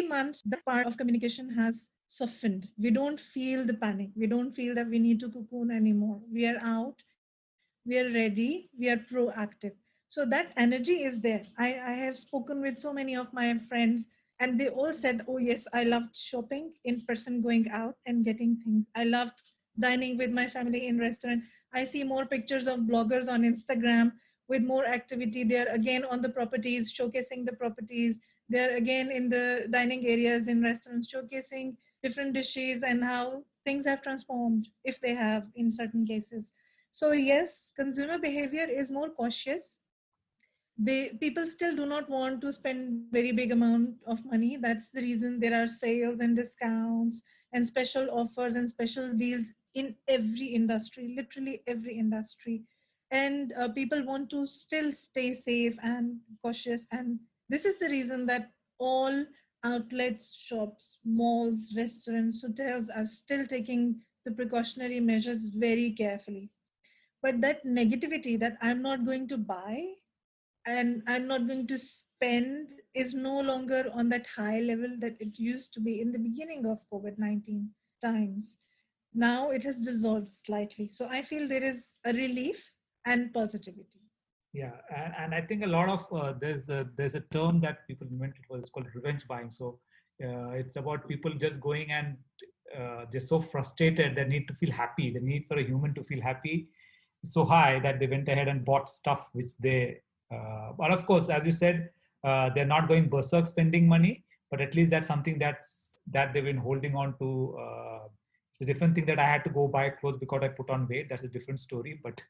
months, that part of communication has softened. We don't feel the panic. We don't feel that we need to cocoon anymore. We are out, we are ready, we are proactive. So that energy is there. I have spoken with so many of my friends, and they all said, oh yes, I loved shopping in person, going out and getting things. I loved dining with my family in restaurant. I see more pictures of bloggers on Instagram with more activity. They're again on the properties, showcasing the properties. They're again in the dining areas in restaurants, showcasing different dishes and how things have transformed, if they have in certain cases. So yes, consumer behavior is more cautious. They People still do not want to spend very big amount of money. That's the reason there are sales and discounts and special offers and special deals in every industry, literally every industry. And people want to still stay safe and cautious, and this is the reason that all outlets, shops, malls, restaurants, hotels are still taking the precautionary measures very carefully. But that negativity, that I'm not going to buy and I'm not going to spend, is no longer on that high level that it used to be in the beginning of COVID-19 times. Now it has dissolved slightly. So I feel there is a relief and positivity. Yeah, and I think a lot of there's a term that people invented was called revenge buying. So it's about people just going and they're so frustrated, they need to feel happy. The need for a human to feel happy is so high that they went ahead and bought stuff which they. But of course, as you said, they're not going berserk spending money, but at least that's something that they've been holding on to. It's a different thing that I had to go buy clothes because I put on weight. That's a different story, but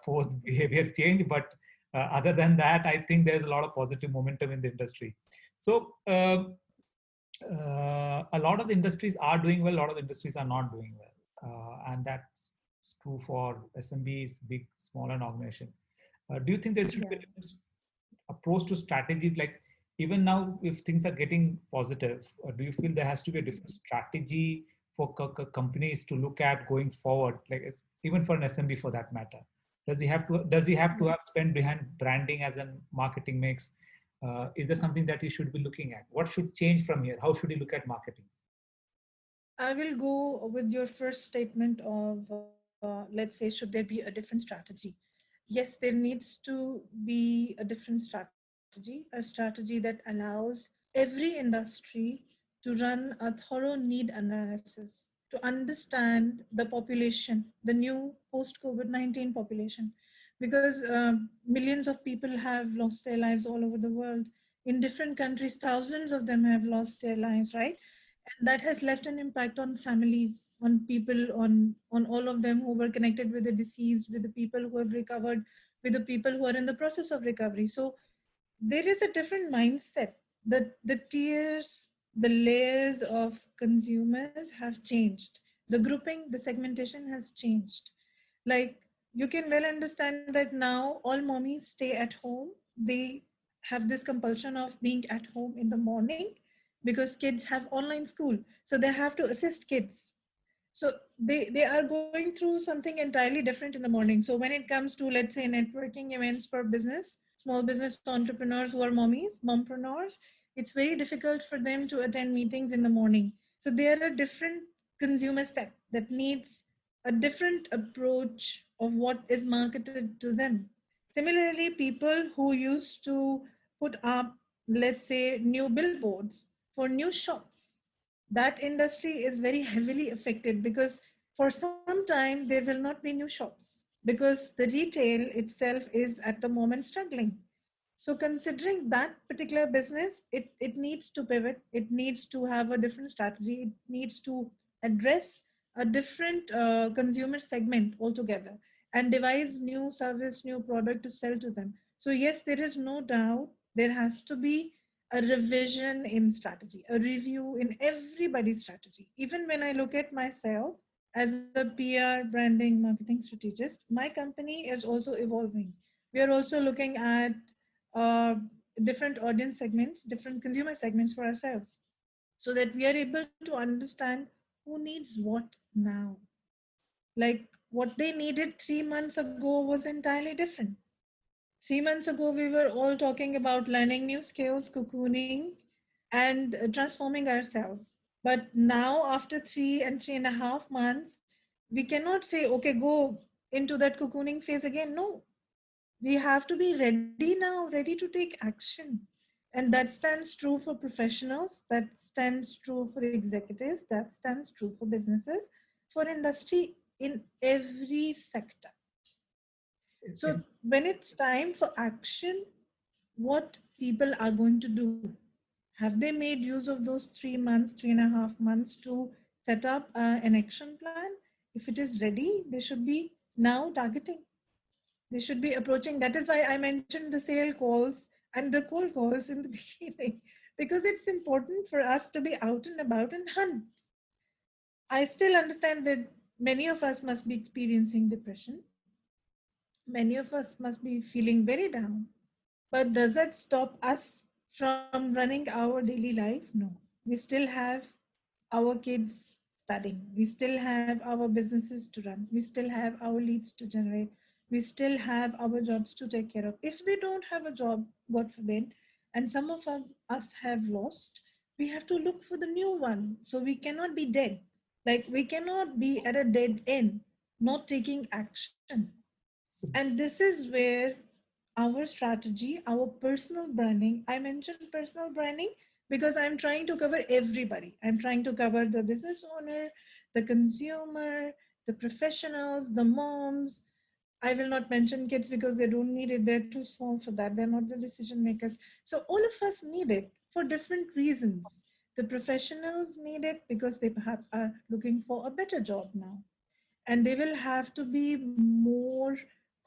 forced behavior change. But other than that, I think there's a lot of positive momentum in the industry. So a lot of the industries are doing well, a lot of the industries are not doing well. And that's true for SMBs, big, small, and organization. Do you think there should be a different approach to strategy? Like even now, if things are getting positive, do you feel there has to be a different strategy for companies to look at going forward? Like even for an SMB for that matter, does he have to have spent behind branding as a marketing mix? Is there something that he should be looking at? What should change from here? How should he look at marketing? I will go with your first statement of, let's say, should there be a different strategy? Yes, there needs to be a different strategy, a strategy that allows every industry to run a thorough need analysis, to understand the population, the new post COVID-19 population, because millions of people have lost their lives all over the world. In different countries, thousands of them have lost their lives, right? And that has left an impact on families, on people, on all of them who were connected with the deceased, with the people who have recovered, with the people who are in the process of recovery. So there is a different mindset. The tiers, the layers of consumers have changed. The grouping, the segmentation has changed. Like, you can well understand that now all mommies stay at home. They have this compulsion of being at home in the morning because kids have online school. So they have to assist kids. So they are going through something entirely different in the morning. So when it comes to, let's say, networking events for business, small business entrepreneurs who are mommies, mompreneurs, it's very difficult for them to attend meetings in the morning. So they are a different consumer set that needs a different approach of what is marketed to them. Similarly, people who used to put up, let's say, new billboards for new shops, that industry is very heavily affected because for some time there will not be new shops because the retail itself is at the moment struggling. So considering that particular business, it needs to pivot, it needs to have a different strategy, it needs to address a different consumer segment altogether and devise new service, new product to sell to them. So yes, there is no doubt there has to be a revision in strategy, a review in everybody's strategy. Even when I look at myself as a PR, branding, marketing strategist, my company is also evolving. We are also looking at uh, different audience segments, different consumer segments for ourselves, so that we are able to understand who needs what now. Like, what they needed 3 months ago was entirely different. 3 months ago, we were all talking about learning new skills, cocooning, and transforming ourselves. But now, after 3 and 3.5 months, we cannot say, okay, go into that cocooning phase again. No, we have to be ready now, ready to take action. And that stands true for professionals, that stands true for executives, that stands true for businesses, for industry in every sector. So when it's time for action, what people are going to do? Have they made use of those 3 months, 3.5 months to set up an action plan? If it is ready, they should be now targeting. They should be approaching. That is why I mentioned the sale calls and the cold calls in the beginning, because it's important for us to be out and about and hunt. I still understand that many of us must be experiencing depression. Many of us must be feeling very down. But does that stop us from running our daily life? No. We still have our kids studying. We still have our businesses to run. We still have our leads to generate. We still have our jobs to take care of. If we don't have a job, God forbid, and some of us have lost, we have to look for the new one. So we cannot be dead. Like we cannot be at a dead end, not taking action. And this is where our strategy, our personal branding, I mentioned personal branding because I'm trying to cover everybody. I'm trying to cover the business owner, the consumer, the professionals, the moms. I will not mention kids because they don't need it. They're too small for that. They're not the decision makers. So all of us need it for different reasons. The professionals need it because they perhaps are looking for a better job now, and they will have to be more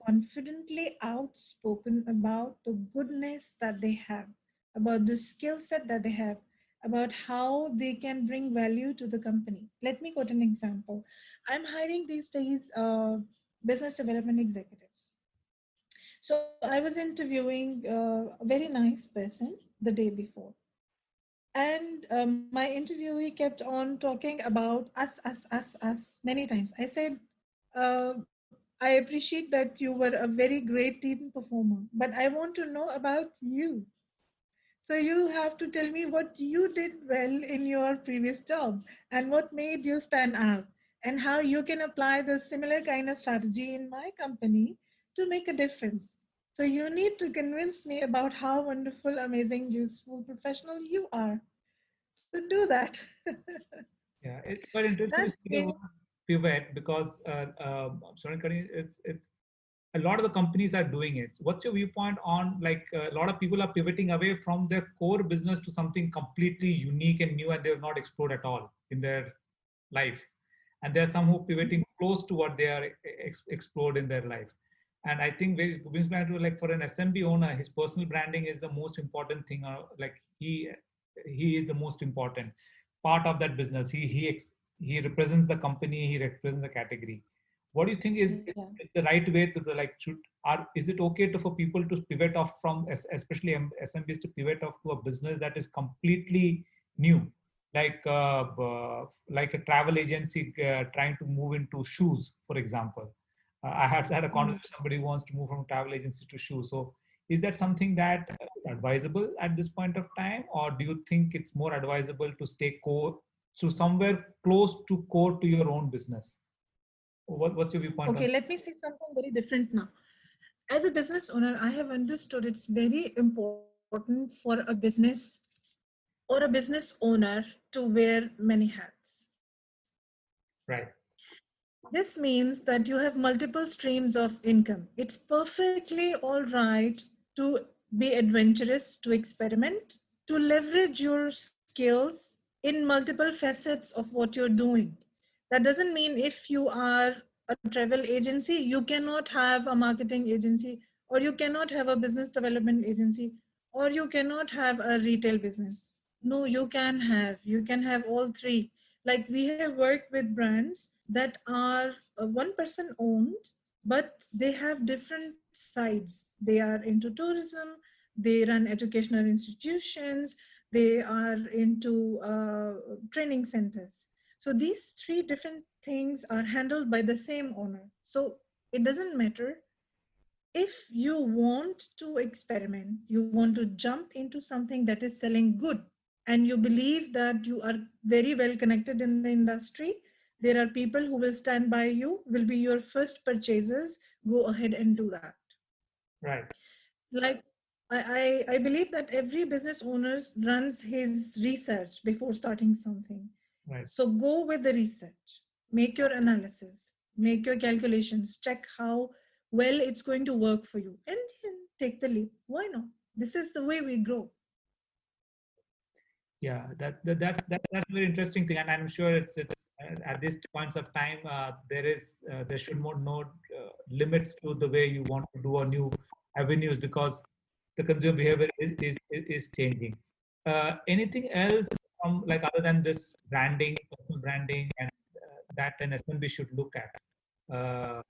confidently outspoken about the goodness that they have, about the skill set that they have, about how they can bring value to the company. Let me quote an example. I'm hiring these days business development executives. So I was interviewing a very nice person the day before, and my interviewee kept on talking about us many times. I said, I appreciate that you were a very great team performer, but I want to know about you. So you have to tell me what you did well in your previous job and what made you stand out and how you can apply the similar kind of strategy in my company to make a difference. So you need to convince me about how wonderful, amazing, useful professional you are. So do that. Yeah, it's quite interesting to That's see the it. word pivot because sorry, Karan, it's a lot of the companies are doing it. What's your viewpoint on like a lot of people are pivoting away from their core business to something completely unique and new, and they have not explored at all in their life, and there are some who pivoting close to what they are explored in their life. And I think like for an SMB owner, his personal branding is the most important thing. Like he is the most important part of that business. He represents the company. He represents the category. What do you think is Yeah. it's the right way to like is it okay for people to pivot off from especially SMBs to pivot off to a business that is completely new, like like a travel agency trying to move into shoes, for example. I had a Mm. conversation. Somebody who wants to move from travel agency to shoes. So, is that something that is advisable at this point of time, or do you think it's more advisable to stay core, so somewhere close to core to your own business? What's your viewpoint Okay, on? let me say something very different now. As a business owner, I have understood it's very important for a business or a business owner to wear many hats. Right. This means that you have multiple streams of income. It's perfectly all right to be adventurous, to experiment, to leverage your skills in multiple facets of what you're doing. That doesn't mean if you are a travel agency, you cannot have a marketing agency, or you cannot have a business development agency, or you cannot have a retail business. No, you can have all three. Like we have worked with brands that are one person owned, but they have different sides. They are into tourism, they run educational institutions, they are into training centers. So these three different things are handled by the same owner. So it doesn't matter if you want to experiment, you want to jump into something that is selling good and you believe that you are very well connected in the industry, there are people who will stand by you, will be your first purchasers. Go ahead and do that. Right. Like, I believe that every business owner runs his research before starting something. Right. So go with the research, make your analysis, make your calculations, check how well it's going to work for you, and then take the leap. Why not? This is the way we grow. Yeah, that's a very interesting thing, and I'm sure it's at these points of time there should more no limits to the way you want to do a new avenues, because the consumer behavior is changing. Anything else from, like, other than this branding, personal branding, and that an SMB should look at? Uh,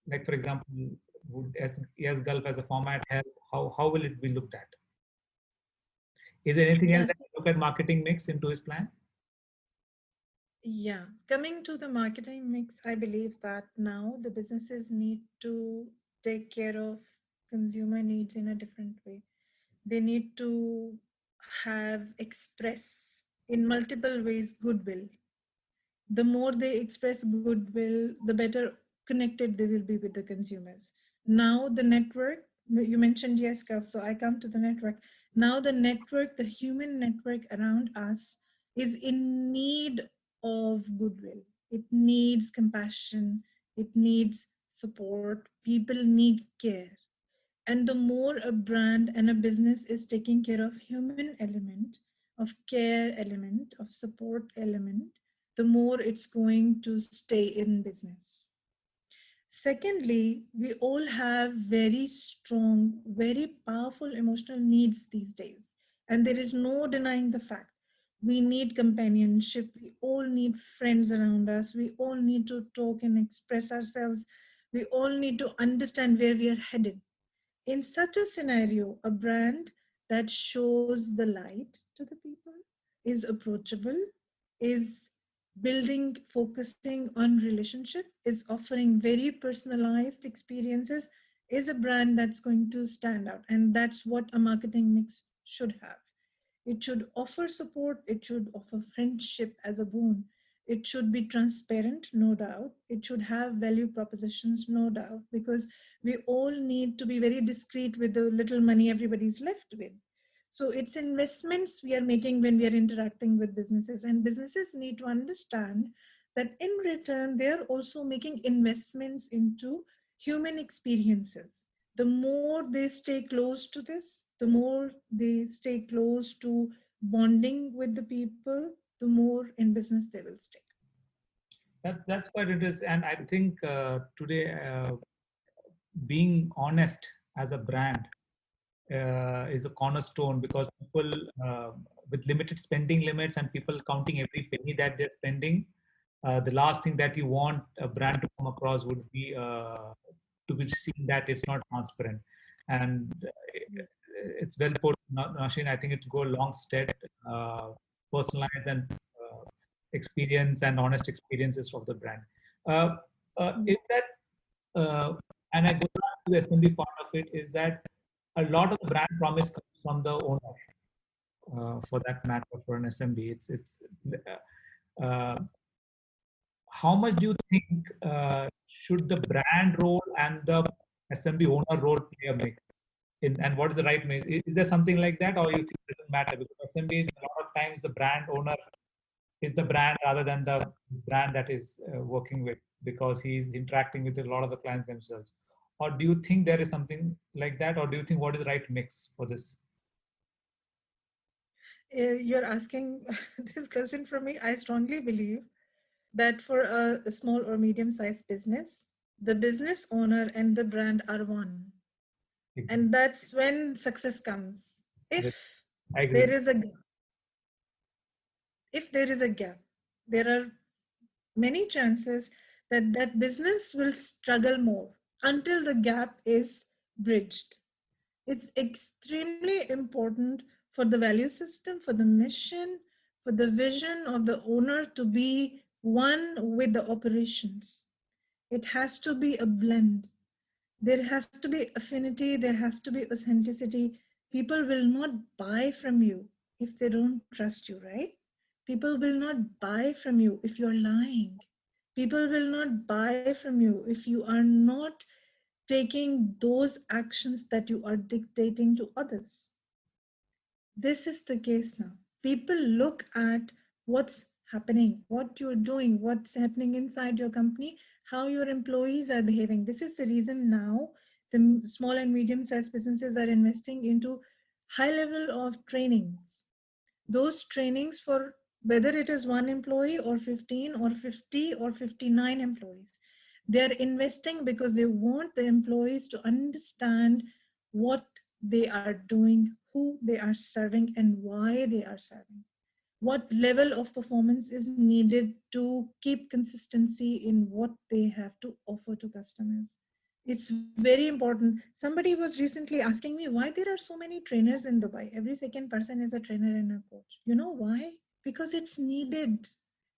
like, for example, would YesGulf as a format help? How will it be looked at? Is there anything else Yes. that you look at marketing mix into his plan? Yeah, coming to the marketing mix, I believe that now the businesses need to take care of consumer needs in a different way. They need to have express in multiple ways goodwill. The more they express goodwill, the better connected they will be with the consumers. Now the network, you mentioned YesGulf, so I come to the network. Now the network, the human network around us is in need of goodwill. It needs compassion. It needs support. People need care. And the more a brand and a business is taking care of human element, of care element, of support element, the more it's going to stay in business. Secondly, we all have very strong, very powerful emotional needs these days. And there is no denying the fact. We need companionship. We all need friends around us. We all need to talk and express ourselves. We all need to understand where we are headed. In such a scenario, a brand that shows the light to the people, is approachable, is building, focusing on relationship, is offering very personalized experiences, is a brand that's going to stand out. And that's what a marketing mix should have. It should offer support, it should offer friendship as a boon. It should be transparent, no doubt. It should have value propositions, no doubt, because we all need to be very discreet with the little money everybody's left with. So it's investments we are making when we are interacting with businesses, and businesses need to understand that in return, they are also making investments into human experiences. The more they stay close to this, the more they stay close to bonding with the people, the more in business they will stay. That's what it is, and I think today, being honest as a brand is a cornerstone, because people, with limited spending limits and people counting every penny that they're spending, the last thing that you want a brand to come across would be to be seen that it's not transparent. And it's well put, Nousheen. I think it go long stead, personalized and experience and honest experiences of the brand. Uh, is that and I go back to the SMB part of it, is that a lot of the brand promise comes from the owner, for that matter, for an SMB. Uh, how much do you think should the brand role and the SMB owner role play a mix? And what is the right mix? Is there something like that, or you think it doesn't matter? Because SMB, a lot of times, the brand owner is the brand rather than the brand that is working with, because he's interacting with a lot of the clients themselves. Or do you think there is something like that, or do you think what is the right mix for this? You're asking this question from me. I strongly believe that for a small or medium sized business, the business owner and the brand are one. Exactly. And that's when success comes. If I agree. there is a gap, there are many chances that that business will struggle more until the gap is bridged. It's extremely important for the value system, for the mission, for the vision of the owner to be one with the operations. It has to be a blend. There has to be affinity, there has to be authenticity. People will not buy from you if they don't trust you, right? People will not buy from you if you're lying. People will not buy from you if you are not taking those actions that you are dictating to others. This is the case now. People look at what's happening, what you're doing, what's happening inside your company, how your employees are behaving. This is the reason now the small and medium sized businesses are investing into high level of trainings. Those trainings for whether it is one employee or 15 or 50 or 59 employees, they are investing because they want the employees to understand what they are doing, who they are serving, and why they are serving. What level of performance is needed to keep consistency in what they have to offer to customers. It's very important. Somebody was recently asking me why there are so many trainers in Dubai. Every second person is a trainer and a coach. You know why? Because it's needed.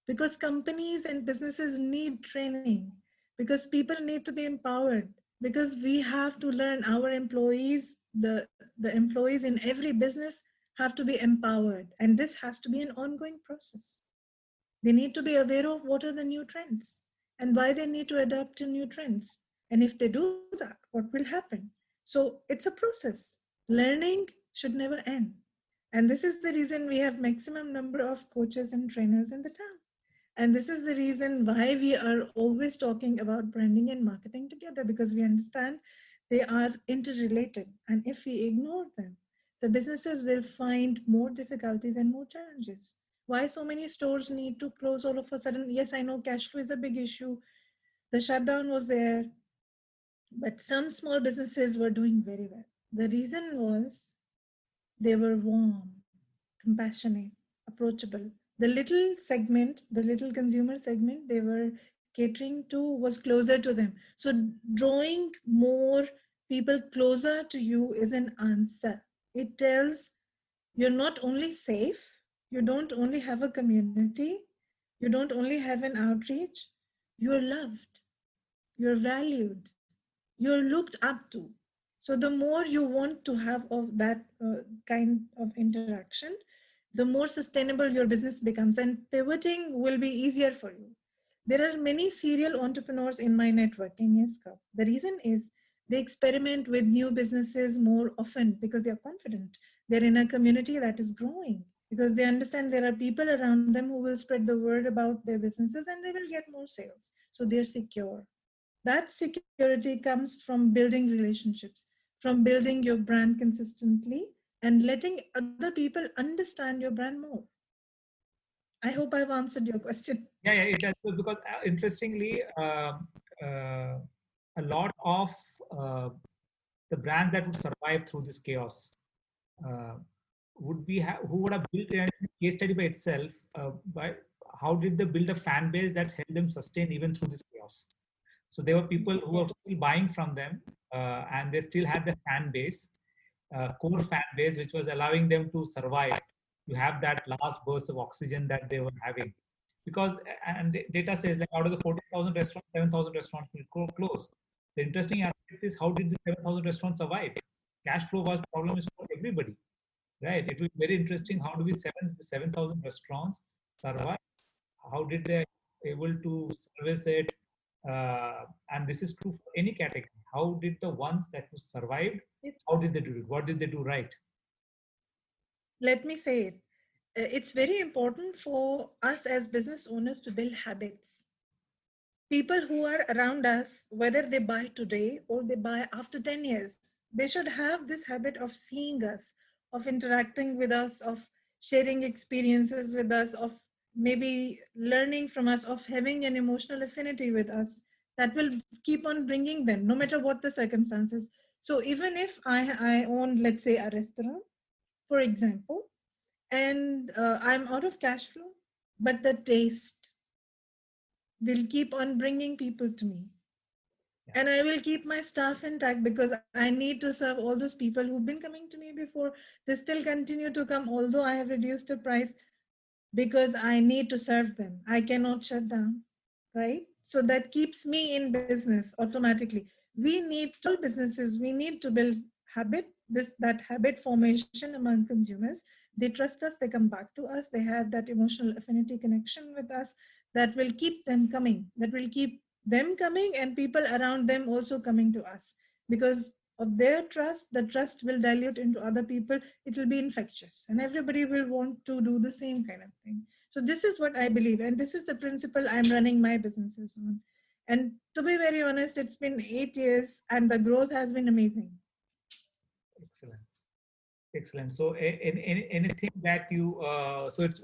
Because companies and businesses need training. Because people need to be empowered. Because we have to learn our employees, the employees in every business have to be empowered. And this has to be an ongoing process. They need to be aware of what are the new trends and why they need to adapt to new trends. And if they do that, what will happen? So it's a process. Learning should never end. And this is the reason we have maximum number of coaches and trainers in the town. And this is the reason why we are always talking about branding and marketing together, because we understand they are interrelated. And if we ignore them, the businesses will find more difficulties and more challenges. Why so many stores need to close all of a sudden? Yes, I know cash flow is a big issue. The shutdown was there, but some small businesses were doing very well. The reason was they were warm, compassionate, approachable. The little segment, the little consumer segment they were catering to was closer to them. So drawing more people closer to you is an answer. It tells you're not only safe, you don't only have a community, you don't only have an outreach, you're loved, you're valued, you're looked up to. So the more you want to have of that kind of interaction, the more sustainable your business becomes, and pivoting will be easier for you. There are many serial entrepreneurs in my network in YesGulf. The reason is they experiment with new businesses more often because they are confident. They're in a community that is growing because they understand there are people around them who will spread the word about their businesses and they will get more sales. So they're secure. That security comes from building relationships, from building your brand consistently, and letting other people understand your brand more. I hope I've answered your question. Yeah, it does, because interestingly, a lot of the brands that would survive through this chaos uh, would be who would have built a case study by itself. By how did they build a fan base that helped them sustain even through this chaos? So there were people who were still buying from them, and they still had the fan base, core fan base, which was allowing them to survive, to have that last burst of oxygen that they were having. Because, and data says, like out of the 14,000 restaurants, 7,000 restaurants will close. The interesting aspect is, how did the 7,000 restaurants survive? Cash flow was problem is for everybody, right? It will be very interesting. How do we 7,000 restaurants survive? How did they able to service it? And this is true for any category. How did the ones that survived, how did they do it? What did they do right? Let me say it. It's very important for us as business owners to build habits. People who are around us, whether they buy today or they buy after 10 years, they should have this habit of seeing us, of interacting with us, of sharing experiences with us, of maybe learning from us, of having an emotional affinity with us. That will keep on bringing them, no matter what the circumstances. So even if I own, let's say, a restaurant, for example, and I'm out of cash flow, but the taste will keep on bringing people to me. And I will keep my staff intact because I need to serve all those people who've been coming to me before. They still continue to come, although I have reduced the price, because I need to serve them. I cannot shut down, right? So that keeps me in business automatically. We need, all businesses, we need to build habit, that habit formation among consumers. They trust us, they come back to us, they have that emotional affinity connection with us that will keep them coming, that will keep them coming, and people around them also coming to us. Because of their trust, the trust will dilute into other people. It will be infectious, and everybody will want to do the same kind of thing. So this is what I believe, and this is the principle I'm running my businesses on. And to be very honest, it's been 8 years, and the growth has been amazing. Excellent. Excellent. So, anything that you, so it's,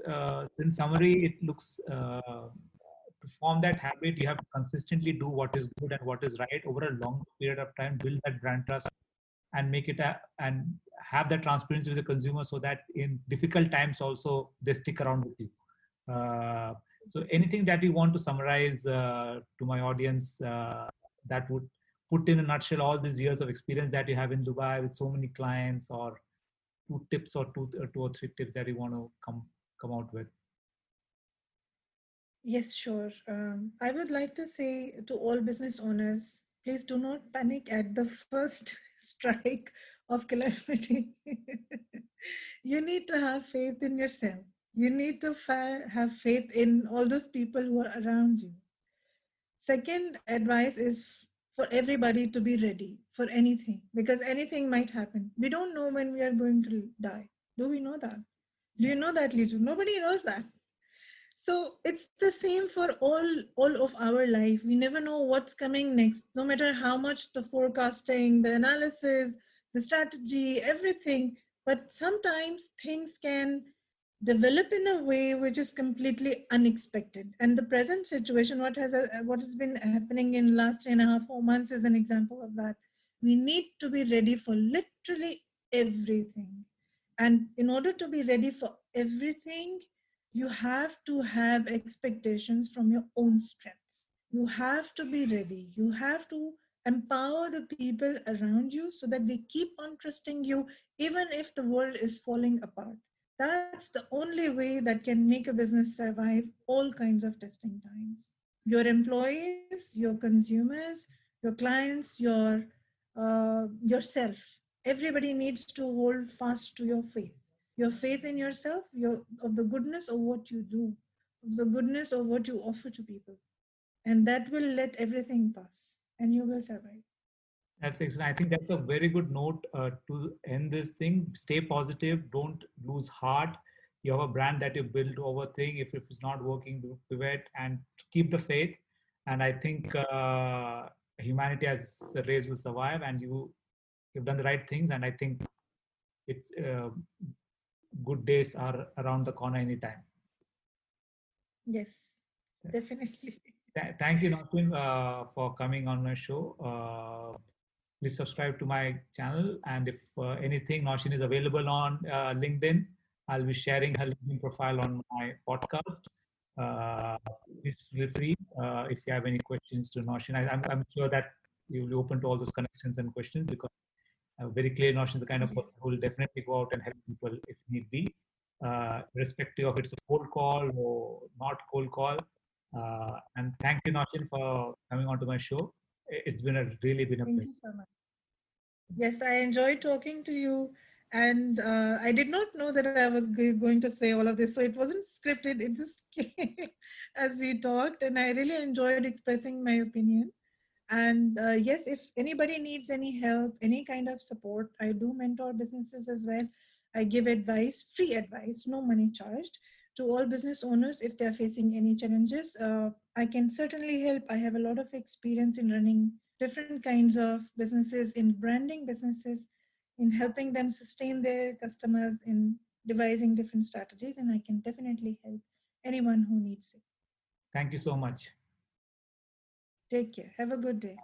in summary, it looks, to form that habit, you have to consistently do what is good and what is right over a long period of time, build that brand trust, and make it and have that transparency with the consumer, so that in difficult times also they stick around with you. So anything that you want to summarize to my audience that would put in a nutshell all these years of experience that you have in Dubai with so many clients, or two tips, or two or three tips that you want to come out with? Yes, sure. I would like to say to all business owners, please do not panic at the first strike of calamity. You need to have faith in yourself. You need to have faith in all those people who are around you. Second advice is for everybody to be ready for anything, because anything might happen. We don't know when we are going to die. Do we know that? Do you know that, Liju? Nobody knows that. So it's the same for all of our life. We never know what's coming next, no matter how much the forecasting, the analysis, the strategy, everything. But sometimes things can develop in a way which is completely unexpected. And the present situation, what has been happening in last 3.5, 4 months, is an example of that. We need to be ready for literally everything. And in order to be ready for everything, you have to have expectations from your own strengths. You have to be ready. You have to empower the people around you so that they keep on trusting you, even if the world is falling apart. That's the only way that can make a business survive all kinds of testing times. Your employees, your consumers, your clients, yourself, everybody needs to hold fast to your faith in yourself, of the goodness of what you do, of the goodness of what you offer to people, and that will let everything pass, and you will survive. That's excellent. I think that's a very good note to end this thing. Stay positive. Don't lose heart. You have a brand that you build over thing. If it's not working, do pivot and keep the faith. And I think humanity as a race will survive, and you've done the right things. And I think it's good days are around the corner anytime. Yes, definitely. Thank you, Nousheen, for coming on my show. Please subscribe to my channel, and if anything, Nousheen is available on LinkedIn. I'll be sharing her LinkedIn profile on my podcast. Please feel free if you have any questions to Nousheen. I'm sure that you'll be open to all those connections and questions, because very clear Nousheen is the kind of person who will definitely go out and help people if need be, irrespective of it's a cold call or not cold call. And thank you, Nousheen, for coming onto my show. It's been really been a pleasure. Thank you so much. Yes, I enjoyed talking to you, and I did not know that I was going to say all of this, so it wasn't scripted. It just came as we talked, and I really enjoyed expressing my opinion. And yes, if anybody needs any help, any kind of support, I do mentor businesses as well. I give advice, free advice, no money charged, to all business owners if they're facing any challenges. I can certainly help. I have a lot of experience in running different kinds of businesses, in branding businesses, in helping them sustain their customers, in devising different strategies, and I can definitely help anyone who needs it. Thank you so much. Take care. Have a good day.